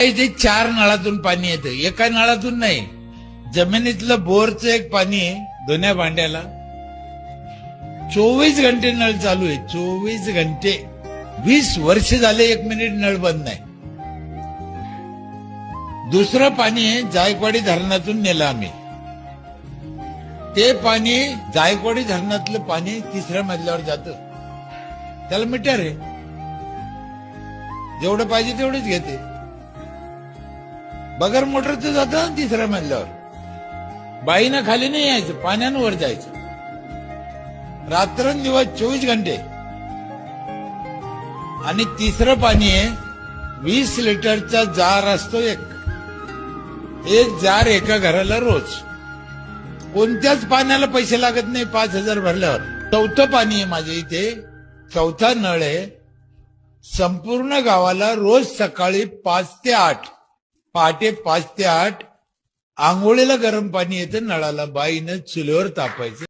इथे 4 नळातून पाणी येतं, एका नळातून नाही. जमिनीतलं बोरचं एक पाणी आहे धुण्या भांड्याला. 24 घंटे नळ चालू आहे, 24 घंटे. 20 वर्ष झाले 1 मिनिट नळ बंद नाही. दुसरं पाणी आहे जायकवाडी धरणातून नेलं आम्ही. ते पाणी जायकवाडी धरणातलं पाणी 3ऱ्या मजल्यावर जातं. त्याला मीटर आहे, जेवढं पाहिजे तेवढंच घेते. बगर मोटरचं जातं 3ऱ्या मजल्यावर. बाईनं खाली नाही यायचं, पाण्यानं वर जायचं. रात्रंदिवस 24 घंटे. आणि 3रं पाणी आहे 20 लिटरचा जार असतो, एक जार एका घराला रोज. कोणत्याच पाण्याला पैसे लागत नाही 5,000 भरल्यावर. 4थं पाणी आहे माझ्या इथे, 4था नळ आहे. संपूर्ण गावाला रोज सकाळी 5 ते 8, पहाटे 5 ते 8 आंघोळीला गरम पाणी येतं नळाला. बाईनं चुलीवर तापायचं.